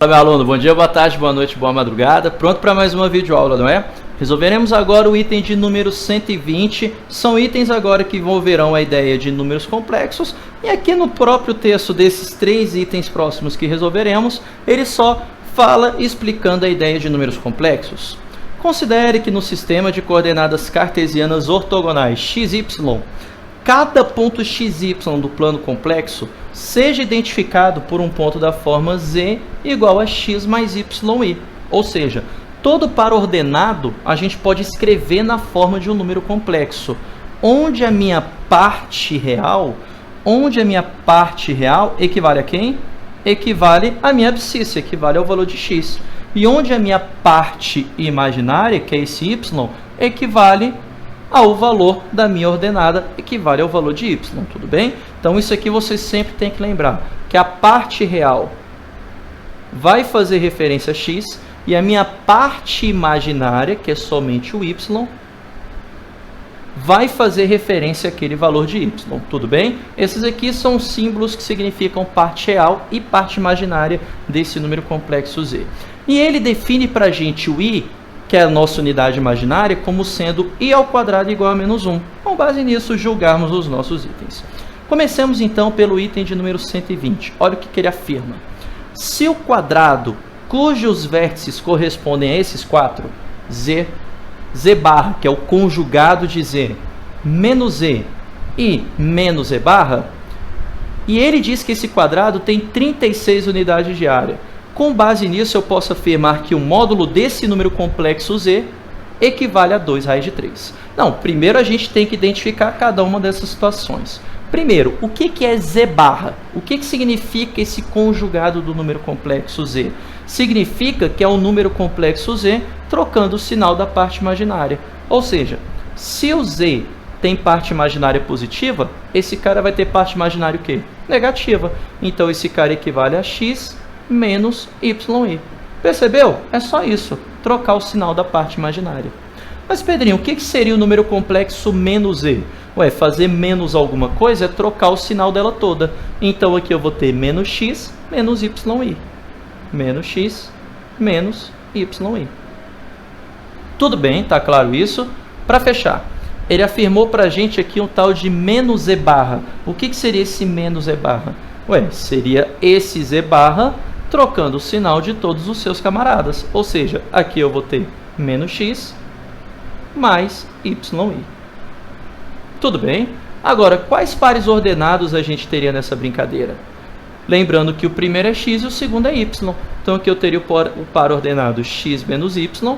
Fala, meu aluno, bom dia, boa tarde, boa noite, boa madrugada. Pronto para mais uma videoaula, não é? Resolveremos agora o item de número 120. São itens agora que envolverão a ideia de números complexos. E aqui no próprio texto desses 3 itens próximos que resolveremos, ele só fala explicando a ideia de números complexos. Considere que no sistema de coordenadas cartesianas ortogonais xy, cada ponto xy do plano complexo seja identificado por um ponto da forma z igual a x mais y,i. Ou seja, todo par ordenado a gente pode escrever na forma de um número complexo, onde a minha parte real equivale a quem? Equivale à minha abscissa, equivale ao valor de x. E onde a minha parte imaginária, que é esse y, equivale ao valor da minha ordenada, equivale ao valor de y, tudo bem? Então, isso aqui você sempre tem que lembrar, que a parte real vai fazer referência a x, e a minha parte imaginária, que é somente o y, vai fazer referência àquele valor de y, tudo bem? Esses aqui são símbolos que significam parte real e parte imaginária desse número complexo z. E ele define para a gente o i, que é a nossa unidade imaginária, como sendo i ao quadrado igual a menos 1. Com base nisso, julgarmos os nossos itens. Comecemos então pelo item de número 120. Olha o que ele afirma. Se o quadrado cujos vértices correspondem a esses 4, z barra, que é o conjugado de z, menos e e menos e barra, e ele diz que esse quadrado tem 36 unidades de área. Com base nisso, eu posso afirmar que o módulo desse número complexo z equivale a 2 raiz de 3. Não, primeiro a gente tem que identificar cada uma dessas situações. Primeiro, o que é z barra? O que significa esse conjugado do número complexo z? Significa que é um número complexo z trocando o sinal da parte imaginária. Ou seja, se o z tem parte imaginária positiva, esse cara vai ter parte imaginária o quê? Negativa. Então, esse cara equivale a x menos y,i. Percebeu? É só isso, trocar o sinal da parte imaginária. Mas, Pedrinho, o que seria o número complexo menos e? Ué, fazer menos alguma coisa é trocar o sinal dela toda. Então, aqui eu vou ter menos x menos y,i. Menos x menos y,i. Tudo bem, tá claro isso? Para fechar, ele afirmou para a gente aqui um tal de menos e barra. O que seria esse menos e barra? Ué, seria esse z barra trocando o sinal de todos os seus camaradas. Ou seja, aqui eu vou ter menos x mais y,i. Tudo bem? Agora, quais pares ordenados a gente teria nessa brincadeira? Lembrando que o primeiro é x e o segundo é y. Então, aqui eu teria o par ordenado x menos y.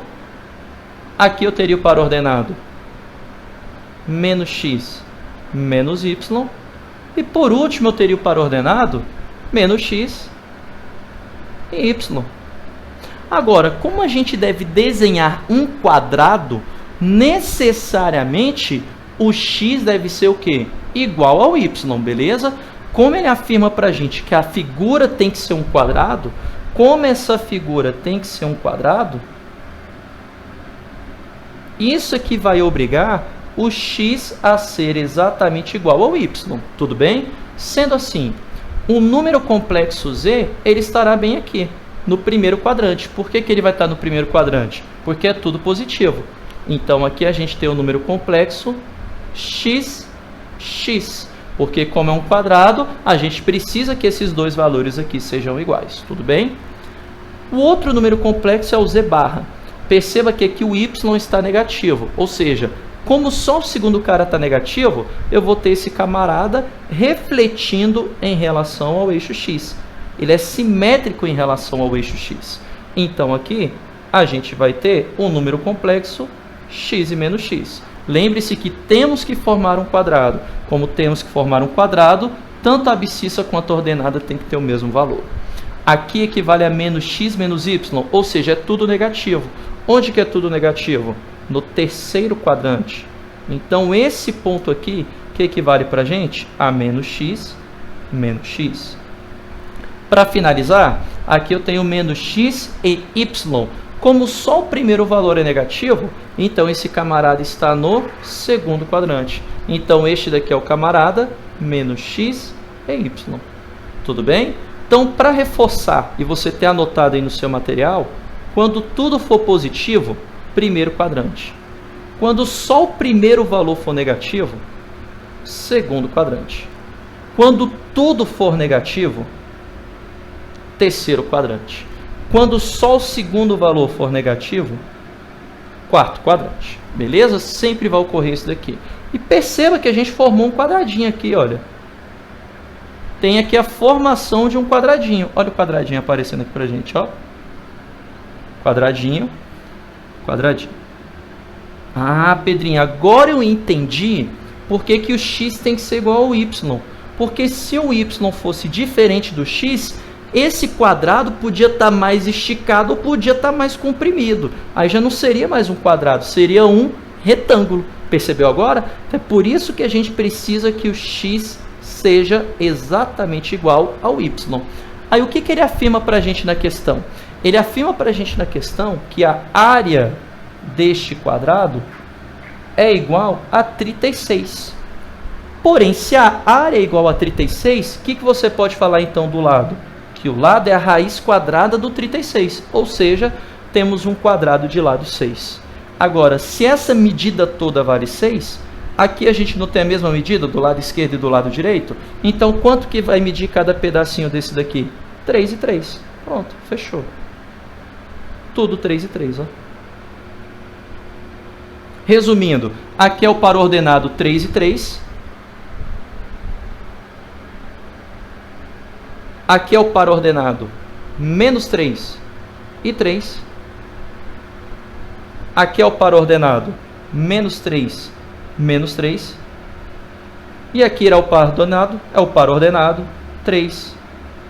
Aqui eu teria o par ordenado menos x menos y. E, por último, eu teria o par ordenado menos x e y. Agora, como a gente deve desenhar um quadrado, necessariamente o x deve ser o quê? Igual ao y, beleza? Como ele afirma para a gente que a figura tem que ser um quadrado, como essa figura tem que ser um quadrado, isso aqui vai obrigar o x a ser exatamente igual ao y, tudo bem? Sendo assim, o número complexo z, ele estará bem aqui, no primeiro quadrante. Por que ele vai estar no primeiro quadrante? Porque é tudo positivo. Então, aqui a gente tem o número complexo x, porque como é um quadrado, a gente precisa que esses dois valores aqui sejam iguais, tudo bem? O outro número complexo é o z barra. Perceba que aqui o y está negativo, ou seja, como só o segundo cara está negativo, eu vou ter esse camarada refletindo em relação ao eixo x. Ele é simétrico em relação ao eixo x. Então, aqui, a gente vai ter um número complexo x e menos x. Lembre-se que temos que formar um quadrado. Como temos que formar um quadrado, tanto a abscissa quanto a ordenada tem que ter o mesmo valor. Aqui equivale a menos x menos y, ou seja, é tudo negativo. Onde que é tudo negativo? No terceiro quadrante. Então, esse ponto aqui, que equivale para a gente a menos x. Para finalizar, aqui eu tenho menos x e y. Como só o primeiro valor é negativo, então esse camarada está no segundo quadrante. Então, este daqui é o camarada menos x e y. Tudo bem? Então, para reforçar, e você ter anotado aí no seu material, quando tudo for positivo, primeiro quadrante. Quando só o primeiro valor for negativo, segundo quadrante. Quando tudo for negativo, terceiro quadrante. Quando só o segundo valor for negativo, quarto quadrante. Beleza? Sempre vai ocorrer isso daqui. E perceba que a gente formou um quadradinho aqui, olha. Tem aqui a formação de um quadradinho. Olha o quadradinho aparecendo aqui pra gente, ó. Quadradinho, quadradinho. Ah, Pedrinho, agora eu entendi por que que o x tem que ser igual ao y. Porque se o y fosse diferente do x, esse quadrado podia estar mais esticado ou podia estar mais comprimido. Aí já não seria mais um quadrado, seria um retângulo. Percebeu agora? É por isso que a gente precisa que o x seja exatamente igual ao y. Aí o que que ele afirma para a gente na questão? Ele afirma para a gente na questão que a área deste quadrado é igual a 36. Porém, se a área é igual a 36, o que que você pode falar então do lado? Que o lado é a raiz quadrada do 36, ou seja, temos um quadrado de lado 6. Agora, se essa medida toda vale 6, aqui a gente não tem a mesma medida do lado esquerdo e do lado direito, então quanto que vai medir cada pedacinho desse daqui? 3 e 3. Pronto, fechou. Tudo 3 e 3, ó. Resumindo, aqui é o par ordenado 3 e 3. Aqui é o par ordenado menos 3 e 3. Aqui é o par ordenado menos 3, menos 3. E aqui é o par ordenado 3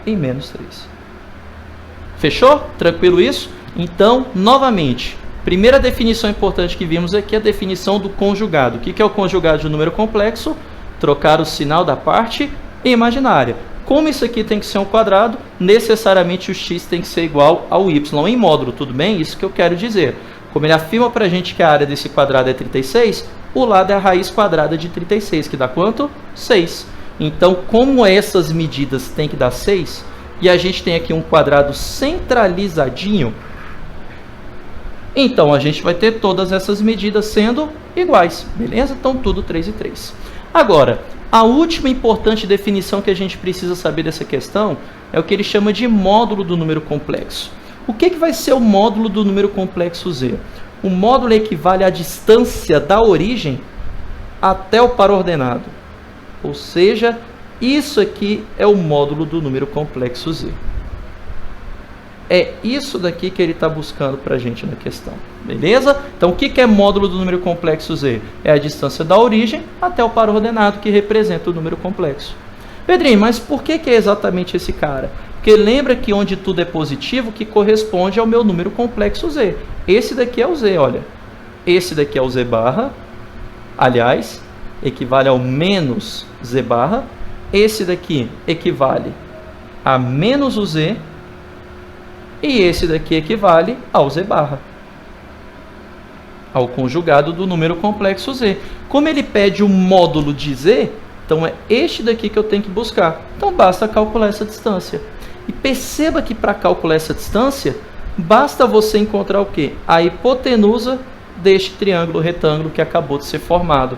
e menos 3. Fechou? Tranquilo isso? Então, novamente, primeira definição importante que vimos aqui é a definição do conjugado. O que é o conjugado de um número complexo? Trocar o sinal da parte imaginária. Como isso aqui tem que ser um quadrado, necessariamente o x tem que ser igual ao y em módulo, tudo bem? Isso que eu quero dizer. Como ele afirma para a gente que a área desse quadrado é 36, o lado é a raiz quadrada de 36, que dá quanto? 6. Então, como essas medidas têm que dar 6, e a gente tem aqui um quadrado centralizadinho, então a gente vai ter todas essas medidas sendo iguais, beleza? Então, tudo 3 e 3. Agora, a última importante definição que a gente precisa saber dessa questão é o que ele chama de módulo do número complexo. O que vai ser o módulo do número complexo z? O módulo equivale à distância da origem até o par ordenado. Ou seja, isso aqui é o módulo do número complexo z. É isso daqui que ele está buscando para a gente na questão. Beleza? Então, o que é módulo do número complexo z? É a distância da origem até o par ordenado, que representa o número complexo. Pedrinho, mas por que é exatamente esse cara? Porque lembra que onde tudo é positivo, que corresponde ao meu número complexo z. Esse daqui é o z, olha. Esse daqui é o z barra. Aliás, equivale ao menos z barra. Esse daqui equivale a menos o z. E esse daqui equivale ao z barra, ao conjugado do número complexo z. Como ele pede o módulo de z, então é este daqui que eu tenho que buscar. Então basta calcular essa distância. E perceba que para calcular essa distância, basta você encontrar o quê? A hipotenusa deste triângulo retângulo que acabou de ser formado.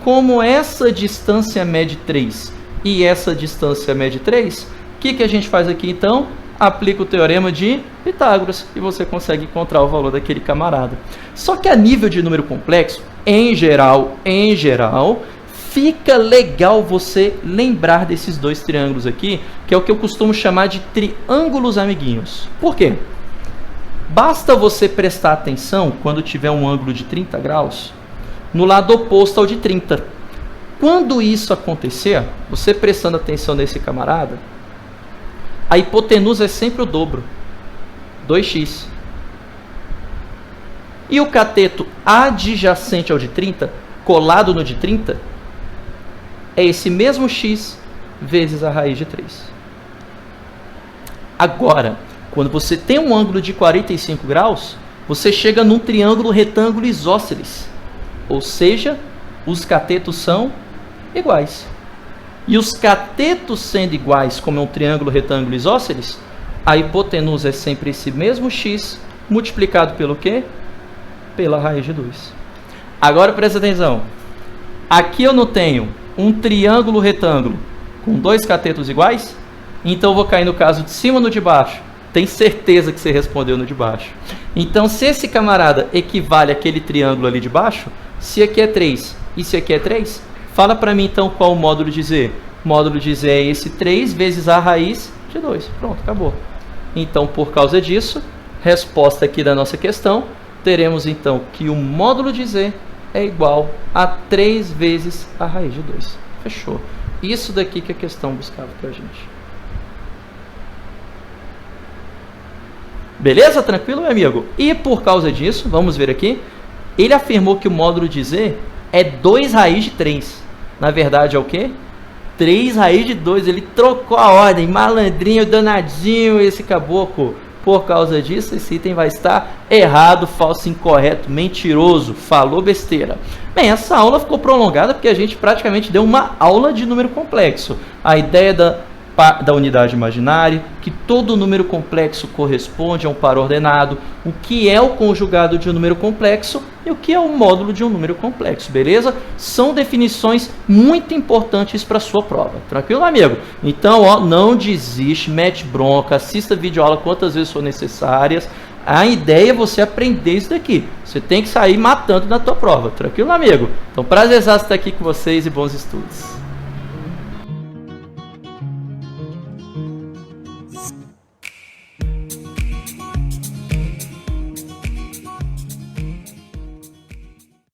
Como essa distância mede 3 e essa distância mede 3, o que a gente faz aqui então? Aplica o teorema de Pitágoras e você consegue encontrar o valor daquele camarada. Só que a nível de número complexo, em geral, fica legal você lembrar desses dois triângulos aqui, que é o que eu costumo chamar de triângulos amiguinhos. Por quê? Basta você prestar atenção quando tiver um ângulo de 30 graus no lado oposto ao de 30. Quando isso acontecer, você prestando atenção nesse camarada, a hipotenusa é sempre o dobro, 2x. E o cateto adjacente ao de 30, colado no de 30, é esse mesmo x vezes a raiz de 3. Agora, quando você tem um ângulo de 45 graus, você chega num triângulo retângulo isósceles. Ou seja, os catetos são iguais. e os catetos sendo iguais, como é um triângulo, retângulo, isósceles, a hipotenusa é sempre esse mesmo x multiplicado pelo quê? Pela raiz de 2. Agora presta atenção. Aqui eu não tenho um triângulo retângulo com 2 catetos iguais? Então eu vou cair no caso de cima ou no de baixo? Tem certeza que você respondeu no de baixo. Então, se esse camarada equivale àquele triângulo ali de baixo, se aqui é 3 e se aqui é 3, fala para mim então qual o módulo de Z. O módulo de Z é esse 3 vezes a raiz de 2. Pronto, acabou. Então, por causa disso, resposta aqui da nossa questão, teremos então que o módulo de Z é igual a 3 vezes a raiz de 2. Fechou. Isso daqui que a questão buscava para a gente. Beleza? Tranquilo, meu amigo? E por causa disso, vamos ver aqui, ele afirmou que o módulo de Z é 2 raiz de 3. Na verdade é o quê? 3 raiz de 2. Ele trocou a ordem. Malandrinho, danadinho esse caboclo. Por causa disso, esse item vai estar errado, falso, incorreto, mentiroso, falou besteira. Bem, essa aula ficou prolongada porque a gente praticamente deu uma aula de número complexo. A ideia da unidade imaginária, que todo número complexo corresponde a um par ordenado, o que é o conjugado de um número complexo e o que é o módulo de um número complexo, beleza? São definições muito importantes para a sua prova, tranquilo, amigo? Então, ó, não desiste, mete bronca, assista a videoaula quantas vezes for necessárias. A ideia é você aprender isso daqui. Você tem que sair matando na tua prova, tranquilo, amigo? Então, prazerzaço estar aqui com vocês e bons estudos.